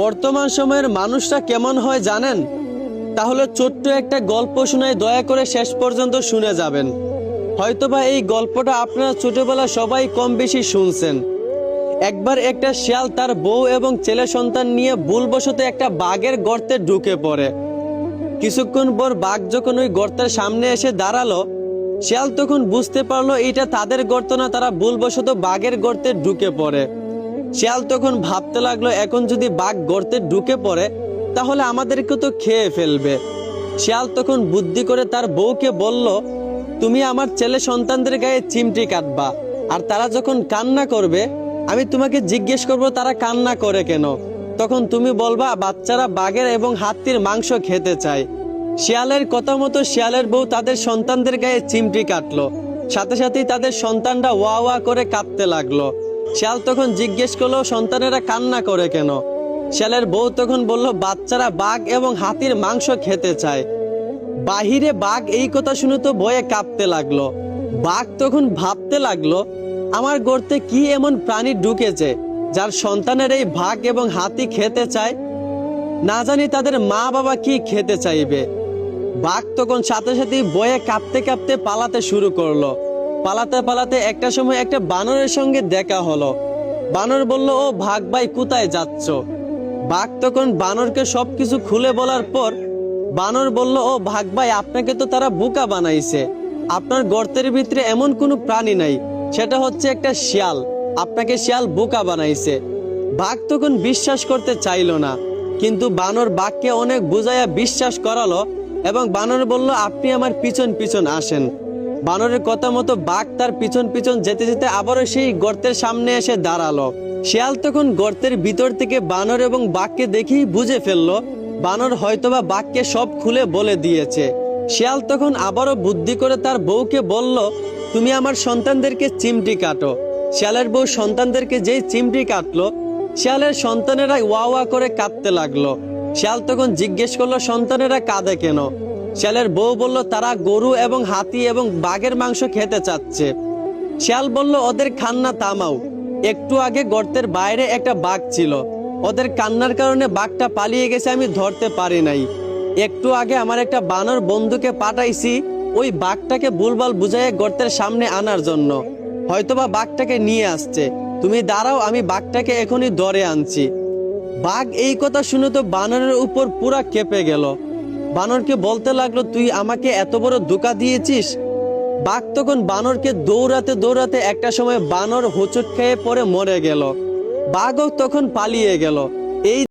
বর্তমান সময়ের মানুষরা কেমন হয় জানেন? তাহলে ছোট্ট একটা গল্প শোনায়, দয়া করে শেষ পর্যন্ত শুনে যাবেন। হয়তোবা এই গল্পটা আপনারা ছোটবেলা সবাই কম বেশি শুনছেন। একবার একটা শিয়াল তার বউ এবং ছেলে সন্তান নিয়ে ভুলবশত একটা বাঘের গর্তে ঢুকে পড়ে। কিছুক্ষণ পর বাঘ যখন ওই গর্তের সামনে এসে দাঁড়ালো, শিয়াল তখন বুঝতে পারলো এটা তাদের গর্ত না, তারা ভুলবশত বাঘের গর্তে ঢুকে পড়ে। শিয়াল তখন ভাবতে লাগলো, এখন যদি বাঘ গর্তে ঢুকে পড়ে তাহলে আমাদেরকে তো খেয়ে ফেলবে। শিয়াল তখন বুদ্ধি করে তার বউকে বলল, তুমি আমার ছেলে সন্তানদের গায়ে চিমটি কাটবা, আর তারা যখন কান্না করবে আমি তোমাকে জিজ্ঞেস করব তারা কান্না করে কেন। তখন তুমি বলবা বাচ্চারা বাঘের এবং হাতির মাংস খেতে চায়। শিয়ালের কথা মতো শিয়ালের বউ তাদের সন্তানদের গায়ে চিমটি কাটলো। সাথে সাথেই তাদের সন্তানরা ওয়া ওয়া করে কাঁদতে লাগলো। শিয়াল তখন জিজ্ঞেস করলো, সন্তানেরা কান্না করে কেন? শিয়ালের বউ তখন বলল, বাচ্চারা বাঘ এবং হাতির মাংস খেতে চায়। বাহিরে বাঘ এই কথা শুনে তো ভয়ে কাঁপতে লাগলো। বাঘ তখন ভাবতে লাগলো, আমার গর্তে কি এমন প্রাণী ঢুকেছে যার সন্তানের এই বাঘ এবং হাতি খেতে চায়? না জানি তাদের মা বাবা কি খেতে চাইবে। বাঘ তখন সাথে সাথে ভয়ে কাঁপতে কাঁপতে পালাতে শুরু করলো। পালাতে পালাতে একটা সময় একটা বানরের সঙ্গে দেখা হলো। বানর বলল, ও বাঘ ভাই, কোথায় যাচ্ছ? বাঘ তখন বানরকে সবকিছু খুলে বলার পর বানর বলল, ও বাঘ ভাই, আপনাকে তো তারা বোকা বানাইছে। আপনার গর্তের ভিতরে এমন কোনো প্রাণী নাই, সেটা হচ্ছে একটা শিয়াল। আপনাকে শিয়াল বোকা বানাইছে। বাঘ তখন বিশ্বাস করতে চাইলো না, কিন্তু বানর বাঘকে অনেক বুঝাইয়া বিশ্বাস করালো এবং বানর বলল, আপনি আমার পিছন পিছন আসেন। বানরের কথা মতো বাঘ তার পিছন পিছন যেতে যেতে আবারও সেই গর্তের সামনে এসে দাঁড়ালো। শিয়াল তখন গর্তের ভিতর থেকে বানর এবং বাঘকে দেখেই বুঝে ফেললো বানর হয়তোবা বাঘকে সব খুলে বলে দিয়েছে। শিয়াল তখন আবারও বুদ্ধি করে তার বউকে বলল, তুমি আমার সন্তানদেরকে চিমটি কাটো। শিয়ালের বউ সন্তানদেরকে যেই চিমটি কাটলো, শিয়ালের সন্তানেরা ওয়া ওয়া করে কাঁদতে লাগলো। শিয়াল তখন জিজ্ঞেস করলো, সন্তানেরা কাঁদে কেন? শিয়ালের বউ বলল, তারা গরু এবং হাতি এবং বাঘের মাংস খেতে চাচ্ছে। শিয়াল বলল, ওদের কান্না থামাও। একটু আগে গর্তের বাইরে একটা বাঘ ছিল, ওদের কান্নার কারণে বাঘটা পালিয়ে গেছে, আমি ধরতে পারি নাই। একটু আগে আমার একটা বানর বন্ধুকে পাঠাইছি ওই বাঘটাকে ভুলভাল বুঝাইয়ে গর্তের সামনে আনার জন্য। হয়তোবা বাঘটাকে নিয়ে আসছে, তুমি দাঁড়াও, আমি বাঘটাকে এখনই ধরে আনছি। বাঘ এই কথা শুনে তো বানরের উপর পুরা কেঁপে গেল। বানরকে বলতে লাগলো, তুই আমাকে এত বড় ধোঁকা দিয়েছিস। বাঘ তখন বানরকে দৌড়াতে দৌড়াতে একটা সময় বানর হোঁচট খেয়ে পড়ে মরে গেল। বাঘও তখন পালিয়ে গেল। এই